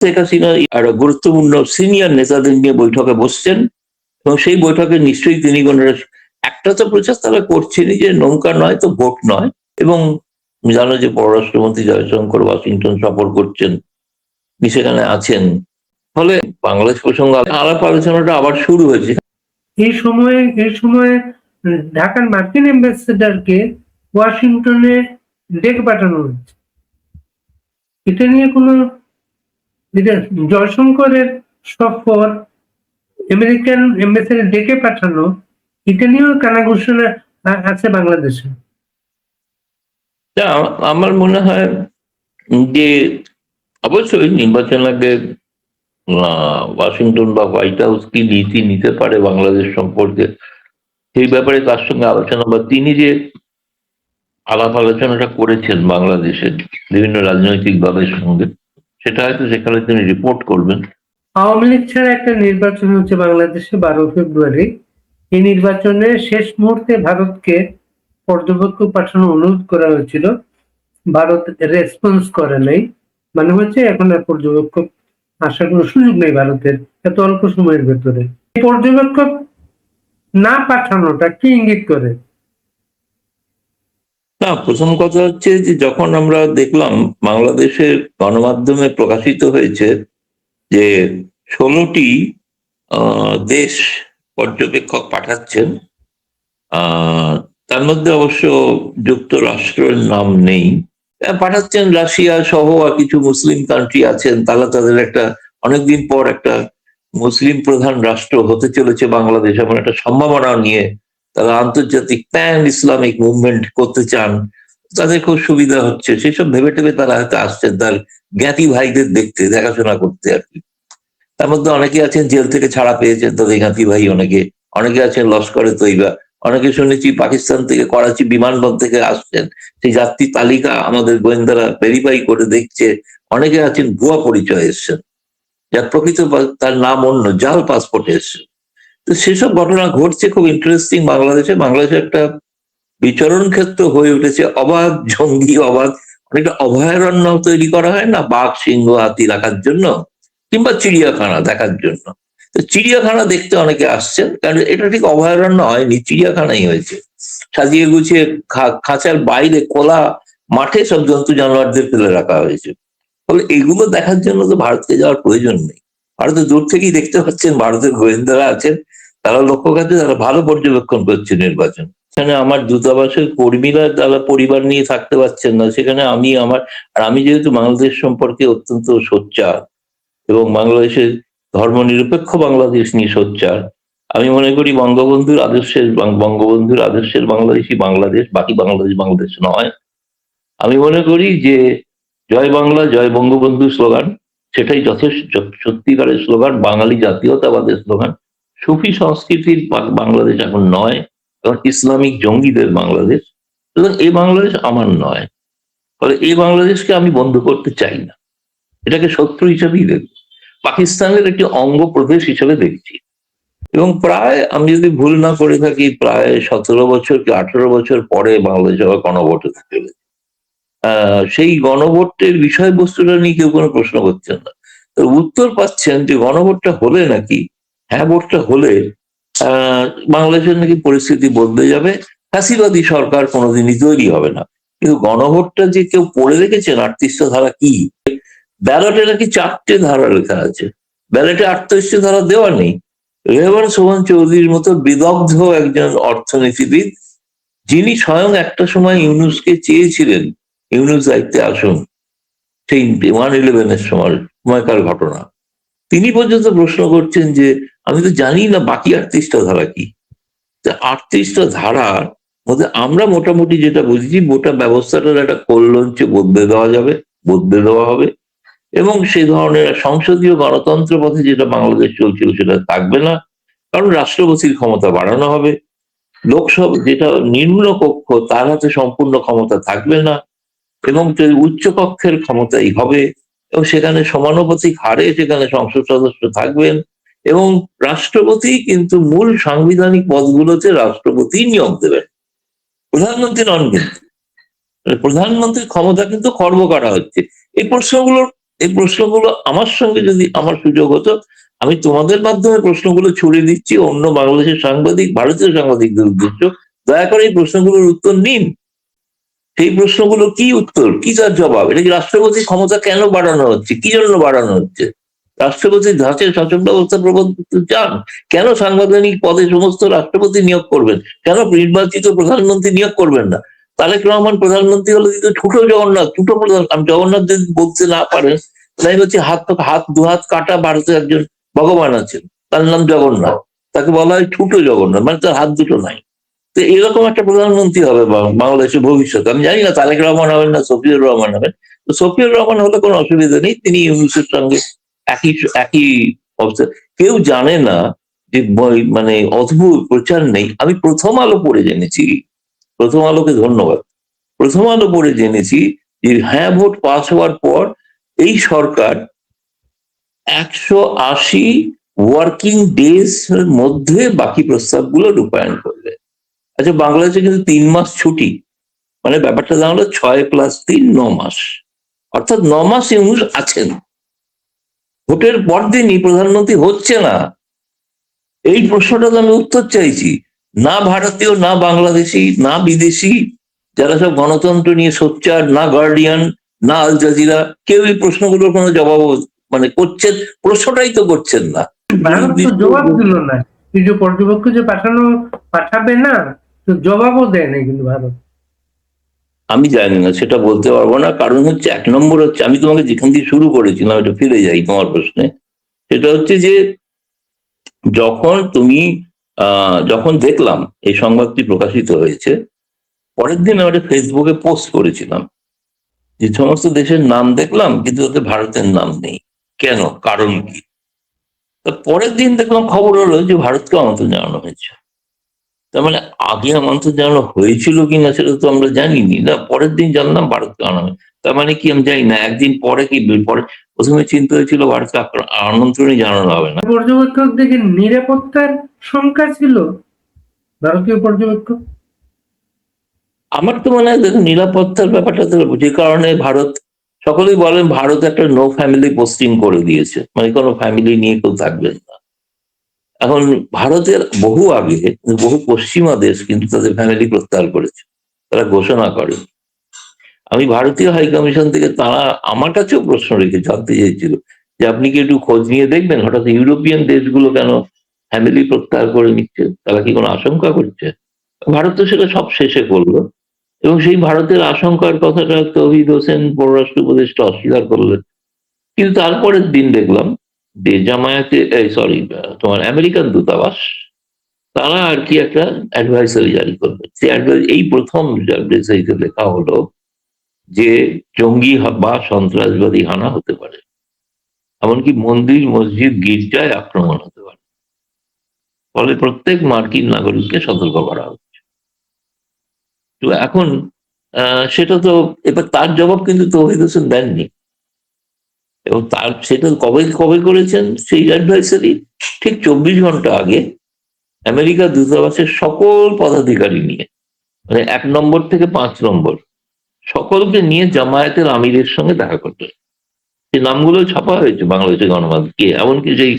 শেখ হাসিনা আর গুরুত্বপূর্ণ সিনিয়র নেতাদের নিয়ে বৈঠকে বসছেন এবং সেই বৈঠকে নিশ্চয়ই তিনি কোনো একটা তো প্রচার তারা করছেনই যে নৌকা নয় তো ভোট নয়। এবং জানো যে পররাষ্ট্রমন্ত্রী জয়শঙ্কর ওয়াশিংটন সফর করছেন, তিনি সেখানে আছেন। ফলে বাংলাদেশ প্রসঙ্গে আলাপ আলোচনাটা আবার শুরু হয়েছে। এই সময়ে ঢাকার মার্কিন অ্যাম্বাসেডারকে ওয়াশিংটনে ডেকে পাঠানো হচ্ছে। এটা নিয়ে কোনো জয়শঙ্করের সফর, আমেরিকান এম্বাসিডার ডেকে পাঠানো, এটা নিয়েও কানাঘুষণা আছে বাংলাদেশে। আমার মনে হয় যে অবশ্যই নির্বাচন আগে ওয়াশিংটন বা হোয়াইট হাউস কি নীতি নিতে পারে বাংলাদেশ সম্পর্কে সেই ব্যাপারে তার সঙ্গে আলোচনা, বা তিনি যে আলাপ আলোচনাটা করেছেন বাংলাদেশের বিভিন্ন রাজনৈতিক দলের সঙ্গে, সেটা হয়তো সেখানে তিনি রিপোর্ট করবেন। আওয়ামী লীগ ছাড়া একটা নির্বাচন হচ্ছে বাংলাদেশে 12 ফেব্রুয়ারি। এই নির্বাচনে শেষ মুহূর্তে ভারতকে পর্যবেক্ষক পাঠানোর অনুরোধ করা হয়েছিল, ভারত রেসপন্স করে নাই। মানে হচ্ছে এখন আর পর্যবেক্ষক আসার কোনো সুযোগ নেই ভারতের এত অল্প সময়ের ভেতরে। পর্যবেক্ষক না পাঠানোটা কি ইঙ্গিত করে? না, প্রথম কথা হচ্ছে যে যখন আমরা দেখলাম বাংলাদেশের গণমাধ্যমে প্রকাশিত হয়েছে যে 16টি দেশ পর্যবেক্ষক পাঠাচ্ছেন, তার মধ্যে অবশ্য যুক্তরাষ্ট্রের নাম নেই, পাঠাচ্ছেন রাশিয়া সহ আর কিছু মুসলিম কান্ট্রি আছেন, তারা তাদের একটা অনেকদিন পর একটা মুসলিম প্রধান রাষ্ট্র হতে চলেছে বাংলাদেশ এমন একটা সম্ভাবনা নিয়ে তারা আন্তর্জাতিক প্যান ইসলামিক মুভমেন্ট করতে চান, তাদের খুব সুবিধা হচ্ছে, সেসব ভেবে টেবে তারা হয়তো আসছেন তার জ্ঞাতি ভাইদের দেখতে, দেখাশোনা করতে আর কি। তার মধ্যে অনেকে আছেন জেল থেকে ছাড়া পেয়েছেন তাদের জ্ঞাতি ভাই, অনেকে আছেন লস্করে তৈবা, অনেকে শুনেছি পাকিস্তান থেকে করাচি বিমানবন্দর থেকে আসছেন, সেই যাত্রী তালিকা আমাদের গোয়েন্দারা ভেরিফাই করে দেখছে। অনেকে আছেন ভুয়া পরিচয় এসছেন, যার প্রকৃত তার নাম অন্য, জাল পাসপোর্টে এসছেন। তো সেসব ঘটনা ঘটছে, খুব ইন্টারেস্টিং। বাংলাদেশে একটা বিচরণ ক্ষেত্র হয়ে উঠেছে, অবাধ জঙ্গি, অনেকটা অভয়ারণ্য তৈরি করা হয় না বাঘ সিংহ হাতি রাখার জন্য, কিংবা চিড়িয়াখানা দেখার জন্য। তো চিড়িয়াখানা দেখতে অনেকে আসছেন, কারণ এটা ঠিক অভয়ারণ্য হয়নি, চিড়িয়াখানাই হয়েছে। সাজিয়ে গুছিয়ে খাঁচার বাইরে খোলা মাঠে সব জন্তু জানোয়ারদের ফেলে রাখা হয়েছে। ফলে এগুলো দেখার জন্য তো ভারতকে যাওয়ার প্রয়োজন নেই, ভারতে দূর থেকেই দেখতে পাচ্ছেন ভারতের গোয়েন্দারা আছেন, তারা লক্ষ্য কাজে তারা ভালো পর্যবেক্ষণ করছে নির্বাচন। সেখানে আমার দূতাবাসের কর্মীরা তারা পরিবার নিয়ে থাকতে পারছেন না, সেখানে আমি যেহেতু বাংলাদেশ সম্পর্কে অত্যন্ত সোচ্চার এবং বাংলাদেশের ধর্মনিরপেক্ষ বাংলাদেশ নিয়ে সোচ্চার, আমি মনে করি বঙ্গবন্ধুর আদর্শের বাংলাদেশই বাংলাদেশ, বাকি বাংলাদেশ নয়। আমি মনে করি যে জয় বাংলা জয় বঙ্গবন্ধু স্লোগান, সেটাই যথেষ্ট সত্যিকারের স্লোগান, বাঙালি জাতীয়তাবাদের স্লোগান। সুফি সংস্কৃতির বাংলাদেশ এখন নয়, এবং ইসলামিক জঙ্গিদের বাংলাদেশ, এবং এই বাংলাদেশ আমার নয়। ফলে এই বাংলাদেশকে আমি বন্ধ করতে চাই না, এটাকে শত্রু হিসেবেই দেখব, পাকিস্তানের একটি অঙ্গ প্রদেশ হিসেবে দেখছি। এবং প্রায় আমি যদি ভুল না করে থাকি, প্রায় 17 বছর কি 18 বছর পরে বাংলাদেশ আবার গণভোট হতে চলেছে। সেই গণভোটের বিষয়বস্তুটা নিয়ে কেউ কোনো প্রশ্ন করছেন না, তো উত্তর পাচ্ছেন যে গণভোটটা হলে নাকি, হ্যাঁ ভোটটা হলে বাংলাদেশের নাকি পরিস্থিতি বদলে যাবে, ফ্যাসিবাদী সরকার কোনোদিনই তৈরি হবে না। কিন্তু গণভোটটা যে কেউ পড়ে রেখেছেন 38টা ধারা কি, ব্যালটে নাকি 4টে ধারা লেখা আছে, ব্যালটে 38টে ধারা দেওয়া নেই। রেহমান সোহান চৌধুরীর মতো বিদগ্ধ একজন অর্থনীতিবিদ, যিনি স্বয়ং একটা সময় ইউনূসকে চেয়েছিলেন ইউনূস দায়িত্বে আসুন, সেই 1/11 সময়কার ঘটনা, তিনি পর্যন্ত প্রশ্ন করছেন যে আমি তো জানি না বাকি 38টা ধারা কি। 38টা ধারার মধ্যে আমরা মোটামুটি যেটা বুঝছি, গোটা ব্যবস্থাটার একটা কল্যাণে বদলে দেওয়া হবে, এবং সেই ধরনের সংসদীয় গণতন্ত্র পথে যেটা বাংলাদেশ চলছিল সেটা থাকবে না, কারণ রাষ্ট্রপতির ক্ষমতা বাড়ানো হবে, লোকসভা যেটা নিম্ন কক্ষ তার হাতে সম্পূর্ণ ক্ষমতা থাকবে না, এবং উচ্চ কক্ষের ক্ষমতাই হবে, এবং সেখানে সমানুপাতিক হারে সেখানে সংসদ সদস্য থাকবেন, এবং রাষ্ট্রপতি কিন্তু মূল সাংবিধানিক পদগুলোতে রাষ্ট্রপতি নিয়োগ দেবেন, প্রধানমন্ত্রী নন। কিন্তু প্রধানমন্ত্রীর ক্ষমতা কিন্তু খর্ব করা হচ্ছে। এই প্রশ্নগুলোর এই প্রশ্নগুলো আমার সঙ্গে যদি আমার সুযোগ হতো, আমি তোমাদের মাধ্যমে প্রশ্নগুলো ছড়িয়ে দিচ্ছি অন্য বাংলাদেশের সাংবাদিক, ভারতীয় সাংবাদিকদের উদ্দেশ্য, দয়া করে এই প্রশ্নগুলোর উত্তর নিন। সেই প্রশ্নগুলো কি উত্তর, কি তার জবাব? এটা কি রাষ্ট্রপতির ক্ষমতা কেন বাড়ানো হচ্ছে, কি জন্য বাড়ানো হচ্ছে? রাষ্ট্রপতির ধাঁচের শাসন ব্যবস্থা প্রবর্তিত চান? কেন সাংবিধানিক পদে সমস্ত রাষ্ট্রপতি নিয়োগ করবেন? কেন নির্বাচিত প্রধানমন্ত্রী নিয়োগ করবেন না? তারেক রহমান প্রধানমন্ত্রী হলে কিন্তু ছোট জগন্নাথ, ছোট প্রধান, জগন্নাথ যদি বলতে না পারেন তাই হচ্ছে হাত দু হাত কাটা ভারতে একজন ভগবান আছেন, তার নাম জগন্নাথ, তাকে বলা হয় ছোট জগন্নাথ, মানে তার হাত দুটো নাই। তো এরকম একটা প্রধানমন্ত্রী হবে বাংলাদেশের ভবিষ্যৎ। আমি জানি না তারেক রহমান হবেন না শফিউর রহমান হবেন। তো শফিউর রহমান হলে কোনো অসুবিধা নেই, তিনি ইউনূসের সঙ্গে একই একই অবস্থা। কেউ জানে না যে মানে অদ্ভুত প্রচার নেই। আমি প্রথম আলো পড়ে জেনেছি, প্রথম আলোকে ধন্যবাদ, প্রথম আলো পড়ে জেনেছি যে হ্যাঁ ভোট পাস হওয়ার পর এই সরকার 180 ওয়ার্কিং ডেজ এর মধ্যে বাকি প্রস্তাবগুলো রূপায়ণ করবে। আচ্ছা, বাংলাদেশে কিন্তু 3 মাস ছুটি, মানে ব্যাপারটা দাঁড়ালো 6 + 3 9 মাস, অর্থাৎ 9 মাস ইউনূস আছেন। ভোটের পরদিনই প্রধানমন্ত্রী হচ্ছে না। এই প্রশ্নটা তো আমি উত্তর চাইছি। না ভারতীয়, না বাংলাদেশি, না বিদেশি, যারা সব গণতন্ত্র নিয়ে সোচ্চার, না গার্ডিয়ান, না আল জাজিরা, কেউ এই প্রশ্নগুলোর কোনো জবাব মানে করছেন, প্রশ্নটাই তো করছেন না। ভারত তো জবাব দিল না, এই যে পর্যবেক্ষক যে পাঠাবে না, তো জবাবও দেয় না কিন্তু ভারত। আমি জানি না, সেটা বলতে পারবো না। কারণ হচ্ছে, 1 নম্বর হচ্ছে, আমি তোমাকে যেখান থেকে শুরু করেছিলাম এটা ফিরে যাই তোমার প্রশ্নে, সেটা হচ্ছে যে যখন দেখলাম এই সংবাদটি প্রকাশিত হয়েছে, পরের দিন আমি ফেসবুকে পোস্ট করেছিলাম যে সমস্ত দেশের নাম দেখলাম কিন্তু তাতে ভারতের নাম নেই, কেন, কারণ কি? তা পরের দিন দেখলাম খবর হলো যে ভারতকে আমন্ত্রণ জানানো হয়েছে। তার মানে আগে আমন্ত্রণ জানানো হয়েছিল কিনা সেটা তো আমরা জানিনি না, পরের দিন জানলাম ভারতকে আনা হয়। তার মানে কি আমি জানি না, একদিন পরে কি পরে, প্রথমে চিন্তা হয়েছিল ভারতকে আমন্ত্রণই জানানো হবে না। পর্যবেক্ষকদের নিরাপত্তার শঙ্কা ছিল ভারতীয় পর্যবেক্ষক। আমার তো মনে হয় দেখুন, নিরাপত্তার ব্যাপারটা তো যে কারণে ভারত, সকলেই বলেন ভারত একটা নো ফ্যামিলি পোস্টিং করে দিয়েছে, মানে কোনো ফ্যামিলি নিয়ে কেউ থাকবেন না। এখন ভারতের বহু আগে বহু পশ্চিমা দেশ কিন্তু তাদের ফ্যামিলি প্রত্যাহার করেছে, তারা ঘোষণা করে। আমি ভারতীয় হাই কমিশন থেকে তারা আমার কাছেও প্রশ্ন রেখে জানতে চেয়েছিল যে আপনি কি একটু খোঁজ নিয়ে দেখবেন হঠাৎ ইউরোপিয়ান দেশগুলো কেন ফ্যামিলি প্রত্যাহার করে নিচ্ছে, তারা কি কোনো আশঙ্কা করছে? ভারত তো সেটা সব শেষে করলো, এবং সেই ভারতের আশঙ্কার কথাটা তৌহিদ হোসেন পররাষ্ট্র উপদেষ্টা অস্বীকার করলেন। কিন্তু তারপরের দিন দেখলাম যে জামায়াতে, সরি, তোমার আমেরিকান দূতাবাস, তারা আর কি একটা অ্যাডভাইসারি জারি করবে। এই প্রথম অ্যাডভাইসারিতে লেখা হলো যে জঙ্গি বা সন্ত্রাসবাদী হানা হতে পারে, এমনকি মন্দির, মসজিদ, গির্জায় আক্রমণ হতে পারে, ফলে প্রত্যেক মার্কিন নাগরিককে সতর্ক করা হচ্ছে। তো এখন সেটা তো, এবার তার জবাব কিন্তু তৌহিদ হোসেন দেননি, এবং তার সেটা কবে কবে করেছেন সেই অ্যাডভাইসারি, ঠিক 24 ঘন্টা আগে আমেরিকা দূতাবাসের সকল পদাধিকারী নিয়ে, মানে 1 নম্বর থেকে 5 নম্বর সকলকে নিয়ে জামায়াতের আমিরের সঙ্গে দেখা করতে। সেই নামগুলো ছাপা হয়েছে বাংলাদেশের গণমাধ্যমে, এমনকি সেই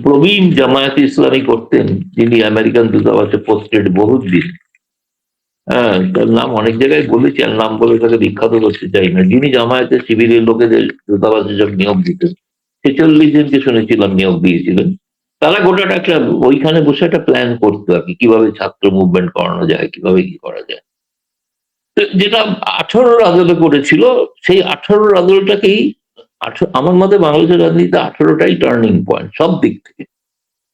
প্রবীণ জামায়াতে ইসলামী করতেন যিনি আমেরিকান দূতাবাসে পোস্টেড বহুদিন, হ্যাঁ, তার নাম অনেক জায়গায় বলেছি, আর নাম বলে তাকে বিখ্যাত করতে চাই না, যিনি জামায়াতের শিবিরের লোকেদের দূতাবাসে সব নিয়োগ দিতেন, 46 জনকে শুনেছিলাম নিয়োগ দিয়েছিলেন। তারা গোটাটা একটা ওইখানে বসে একটা প্ল্যান করতো আর কি, কিভাবে ছাত্র মুভমেন্ট করানো যায়, কিভাবে কি করা যায়। তো যেটা 18 আদলে করেছিল, সেই 18 আদলটাকেই, আমার মতে বাংলাদেশের রাজনীতিতে 18টাই টার্নিং পয়েন্ট সব দিক থেকে।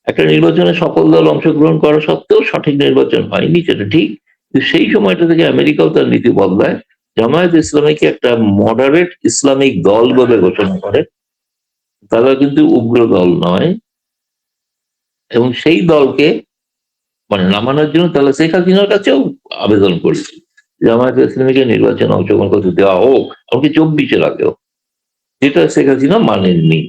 একটা নির্বাচনে সকল দল অংশগ্রহণ করা সত্ত্বেও সঠিক নির্বাচন হয়নি, সেটা ঠিক। সেই সময়টা থেকে আমেরিকাও তার নীতি বদলায়, জামায়াত ইসলামীকে একটা মডারেট ইসলামিক দল বলে ঘোষণা করে। তারা কিন্তু উগ্র দল নয়, এবং সেই দলকে মানে নামানোর জন্য তাহলে শেখ হাসিনার কাছেও আবেদন করেছিল জামায়াত ইসলামীকে নির্বাচনে অংশগ্রহণ করতে দেওয়া হোক, এমনকি 24-এর আগেও, যেটা শেখ হাসিনা মানেননি।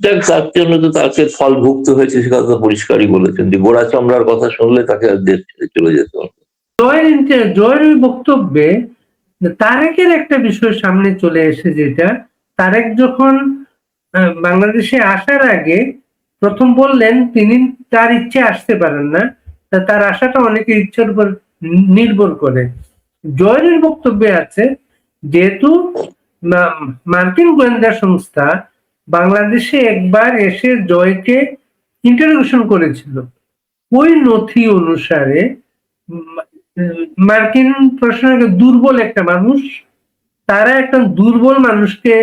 যাক, তার জন্য তো তাকে ফল ভুগতে হয়েছে, সে কথা পরিষ্কারই বলেছেন যে গোড়া চামড়ার কথা শুনলে তাকে আর দেশ ছেড়ে চলে যেতে হবে। জয়ের ওই বক্তব্যে তারেকের একটা বিষয় সামনে চলে এসে, যেটা তারেক যখন বাংলাদেশে আসার আগে প্রথম বললেন তিনি তার ইচ্ছে আসতে পারেন না, তার আশাটা অনেকের ইচ্ছার উপর নির্ভর করে। জয়ের বক্তব্যে আছে যেহেতু মার্কিন গোয়েন্দা সংস্থা বাংলাদেশে একবার এসে জয়কে ইন্টারোগেশন করেছিল, ওই নথি অনুসারে মার্কিন প্রশাসনের দুর্বল একটা মানুষ, তারা একটা দুর্বল মানুষকে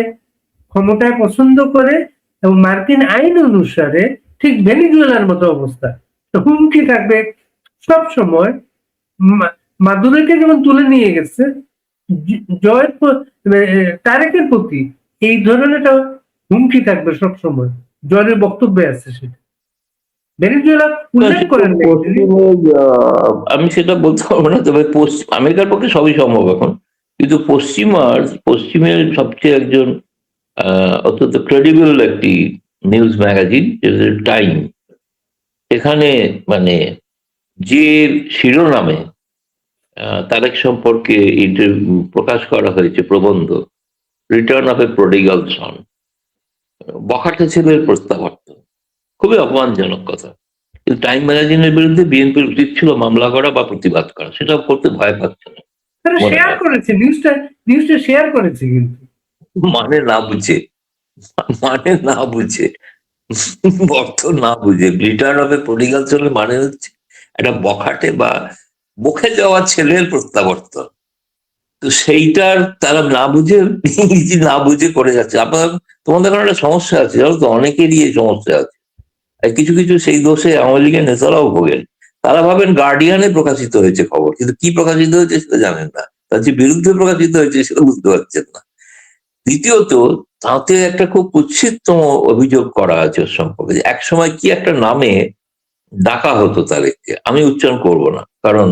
ক্ষমতায় পছন্দ করে, এবং মার্কিন আইন অনুসারে ঠিক ভেনিজুয়েলার মতো অবস্থা, হুমকি থাকবে সব সময়। মাদুরোকে যেমন তুলে নিয়ে গেছে, জয়ের তারেকের প্রতি এই ধরনের একটা হুমকি থাকবে সব সময়। জয়ের বক্তব্যে আছে সেটা, ভেনিজুয়েলা উল্লেখ করেন। আমি সেটা বলতে পারবো না, তবে আমেরিকার পক্ষে সবই সম্ভব এখন, কিন্তু পশ্চিমের সবচেয়ে একজন অত্যন্ত ক্রেডিবল একটি নিউজ ম্যাগাজিন টাইম, এখানে মানে যে শিরোনামে তারেক সম্পর্কে প্রকাশ করা হয়েছে প্রবন্ধ, রিটার্ন অফ এ প্রডিগাল সন, বখাটে ছেলের প্রত্যাবর্তন, খুবই অপমানজনক কথা। কিন্তু টাইম ম্যাগাজিনের বিরুদ্ধে বিএনপির উচিত ছিল মামলা করা বা প্রতিবাদ করা, সেটা করতে ভয় পাচ্ছে না, শেয়ার করেছে, নিউজটা শেয়ার করেছে, কিন্তু মানে না বুঝে অর্থ না বুঝে। রিটার্ন অফ এ প্রডিগাল সন মানে হচ্ছে একটা বখাটে বা বকে যাওয়া ছেলের প্রত্যাবর্তন। তো সেইটার তারা না বুঝে, ইংরেজি না বুঝে করে যাচ্ছে। তোমাদের কারণে একটা সমস্যা আছে, জানো তো, অনেকেরই এই সমস্যা আছে। কিছু কিছু সেই দোষে আওয়ামী লীগের নেতারাও ভোগেন। তারা ভাবেন গার্ডিয়ানে প্রকাশিত হয়েছে খবর, কিন্তু কি প্রকাশিত হয়েছে সেটা জানেন না, তার যে বিরুদ্ধে প্রকাশিত হয়েছে সেটা বুঝতে পারছেন না। দ্বিতীয়ত, তাতে একটা খুব কুৎসিততম অভিযোগ করা আছে ওর সম্পর্কে, যে একসময় কি একটা নামে ডাকা হতো তাদেরকে, আমি উচ্চারণ করব না কারণ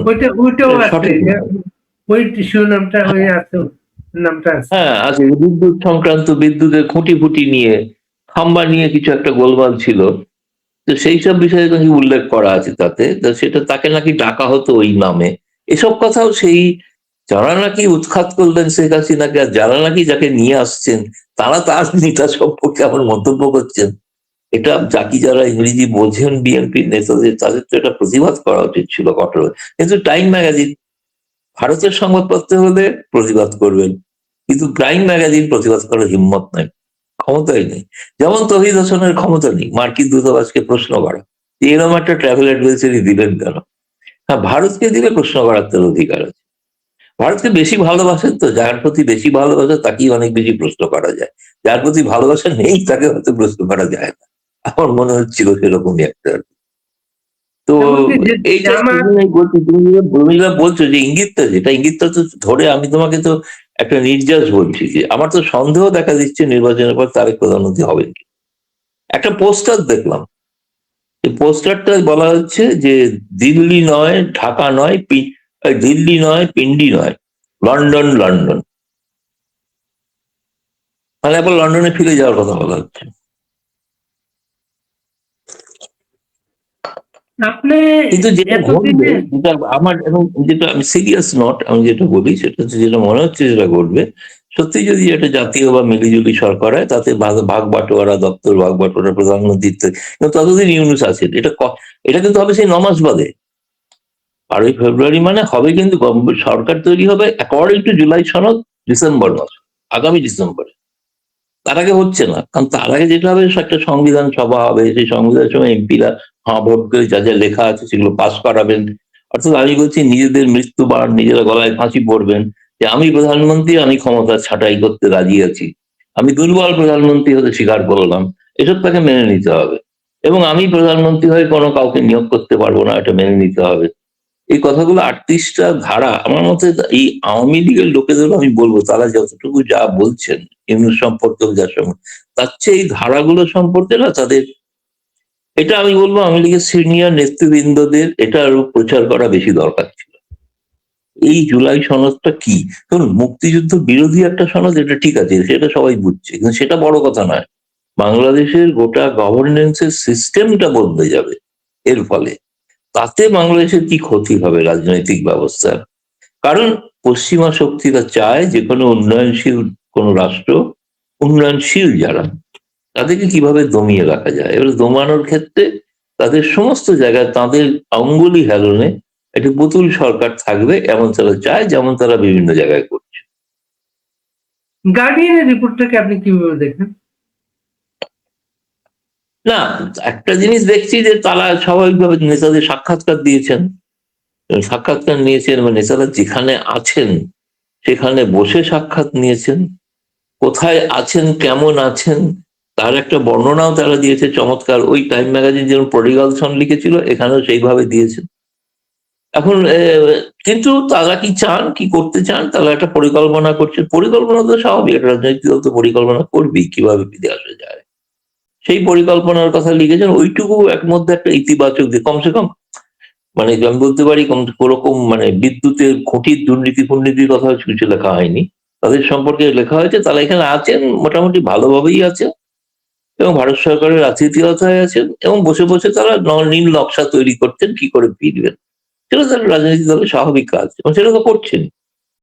সঠিক ওই শিরোনামটা নামটা আছে। হ্যাঁ, আছে বিদ্যুৎ সংক্রান্ত, বিদ্যুতের খুঁটি ফুটি নিয়ে, খাম্বা নিয়ে কিছু একটা গোলমাল ছিল। তো সেই সব বিষয়ে নাকি উল্লেখ করা আছে তাতে, সেটা তাকে নাকি ডাকা হতো ওই নামে। এসব কথাও সেই যারা নাকি উৎখাত করলেন শেখ হাসিনাকে, আর যারা নাকি যাকে নিয়ে আসছেন, তারা তার নেতা সম্পর্কে আবার মন্তব্য করছেন। এটা যারা ইংরেজি বোঝেন বিএনপির নেতাদের, তাদের তো এটা প্রতিবাদ করা উচিত ছিল কঠোর। কিন্তু টাইম ম্যাগাজিন, ভারতের সংবাদপত্র হলে প্রতিবাদ করবেন, কিন্তু টাইম ম্যাগাজিন প্রতিবাদ করার হিম্মত নাই, ক্ষমতাই নেই। যেমন তৌহিদ হোসেনের ক্ষমতা নেই মার্কিন দূতাবাসকে প্রশ্ন করা এরকম একটা ট্রাভেল অ্যাডভাইসারি দিলেন কেন। হ্যাঁ, ভারতকে দিলে প্রশ্ন করার তার অধিকার আছে। ভারতকে বেশি ভালোবাসেন তো, যার প্রতি বেশি ভালোবাসা তাকেই অনেক বেশি প্রশ্ন করা যায়, যার প্রতি ভালোবাসা নেই তাকে হয়তো প্রশ্ন করা যায় না। আমার মনে হচ্ছিল সেরকমই একটা। তো এইটা তুমি বলছো যে ইঙ্গিতটা, যেটা ইঙ্গিতটা তো ধরে আমি তোমাকে তো একটা নির্যাস বলছি, যে আমার তো সন্দেহ দেখা দিচ্ছে নির্বাচনের পর তারেক প্রধানমন্ত্রী হবেন কি। একটা পোস্টার দেখলাম, এই পোস্টারটা বলা হচ্ছে যে দিল্লি নয়, ঢাকা নয়, দিল্লি নয়, পিন্ডি নয়, লন্ডন লন্ডন, মানে আবার লন্ডনে ফিরে যাওয়ার কথা বলা হচ্ছে। কিন্তু যেটা ঘটবে, যেটা আমার এবং যেটা আমি সিরিয়াস নট, আমি যেটা বলি সেটা হচ্ছে, যেটা মনে হচ্ছে যেটা ঘটবে, সত্যি যদি একটা জাতীয় বা মিলিজুলি সরকার হয়, তাতে ভাগ বাটোয়ারা, দপ্তর ভাগ বাটোয়ারা, প্রধানমন্ত্রীত্ব, কিন্তু ততদিন ইউনুস আছে। এটা কিন্তু হবে সেই 9 মাস বাদে, 12ই ফেব্রুয়ারি মানে হবে কিন্তু সরকার তৈরি হবে অ্যাকর্ডিং টু জুলাই সনদ ডিসেম্বর মাস, আগামী ডিসেম্বরে। তার আগে হচ্ছে না, কারণ তার আগে যেটা হবে একটা সংবিধান সভা হবে, সেই সংবিধানের সময় এমপিরা ভোট করে যা যা লেখা আছে সেগুলো পাস করাবেন। অর্থাৎ আমি বলছি, নিজেদের মৃত্যুবার নিজেরা গলায় ফাঁসি পড়বেন, যে আমি প্রধানমন্ত্রী, আমি ক্ষমতা ছাঁটাই করতে রাজি আছি, আমি দুর্বল প্রধানমন্ত্রী হতে স্বীকার করলাম, এসব তাকে মেনে নিতে হবে। এবং আমি প্রধানমন্ত্রী হয়ে কোনো কাউকে নিয়োগ করতে পারবো না, এটা মেনে নিতে হবে। এই কথাগুলো 38টা ধারা, আমার মতে এই আওয়ামী লীগের লোকেদেরও আমি বলবো, তারা যতটুকু যা বলছেন ইউনুস সম্পর্কে, যার সঙ্গে তার চেয়ে এই ধারাগুলো সম্পর্কে না তাদের, এটা আমি বলবো আওয়ামী লীগের সিনিয়র নেতৃবৃন্দদের এটা আরো প্রচার করা বেশি দরকার ছিল। এই জুলাই সনদটা কি, ধরুন মুক্তিযুদ্ধ বিরোধী একটা সনদ, এটা ঠিক আছে, সেটা সবাই বুঝছে, কিন্তু সেটা বড় কথা নয়। বাংলাদেশের গোটা গভর্নেন্সের সিস্টেমটা বদলে যাবে এর ফলে, তাতে বাংলাদেশের কি ক্ষতি হবে রাজনৈতিক ব্যবস্থার। কারণ পশ্চিমা শক্তিরা চায় যে কোনো উন্নয়নশীল কোনো রাষ্ট্র উন্নয়নশীল যারা, তাদেরকে কিভাবে দমিয়ে রাখা যায়। এবার দমানোর ক্ষেত্রে তাদের সমস্ত জায়গায় তাদের অঙ্গুলি হেলনে একটি পুতুল সরকার থাকবে এমন তারা চায়, যেমন তারা বিভিন্ন জায়গায় করছে। গার্ডিয়ানের রিপোর্টটাকে আপনি কিভাবে দেখেন? না, একটা জিনিস দেখছি যে তারা স্বাভাবিকভাবে নেতাদের সাক্ষাৎকার দিয়েছেন, সাক্ষাৎকার নিয়েছেন, এবং নেতারা যেখানে আছেন সেখানে বসে সাক্ষাৎ নিয়েছেন, কোথায় আছেন, কেমন আছেন তার একটা বর্ণনাও তারা দিয়েছে চমৎকার। ওই টাইম ম্যাগাজিন যেমন প্রডিগাল সন লিখেছিল, এখানেও সেইভাবে দিয়েছেন। এখন কিন্তু তারা কি চান, কি করতে চান, তারা একটা পরিকল্পনা করছে। পরিকল্পনা তো স্বাভাবিক, একটা রাজনৈতিক দল তো পরিকল্পনা করবেই কিভাবে ফিরে আসা যায়, সেই পরিকল্পনার কথা লিখেছেন। ওইটুকু এক মধ্যে একটা ইতিবাচক দিক, কমসে কম মানে আমি বলতে পারি কোরকম মানে বিদ্যুতের খুঁটির দুর্নীতি ফুর্নীতির কথা কিছু লেখা হয়নি, তাদের সম্পর্কে লেখা হয়েছে তারা এখানে আছেন, মোটামুটি ভালোভাবেই আছেন, এবং ভারত সরকারের আতিথেয়তায় আছেন, এবং বসে বসে তারা নীল নকশা তৈরি করছেন কি করে ফিরবেন। সেটা তার রাজনৈতিক দলের স্বাভাবিক কাজ, এবং সেটা তো করছেন।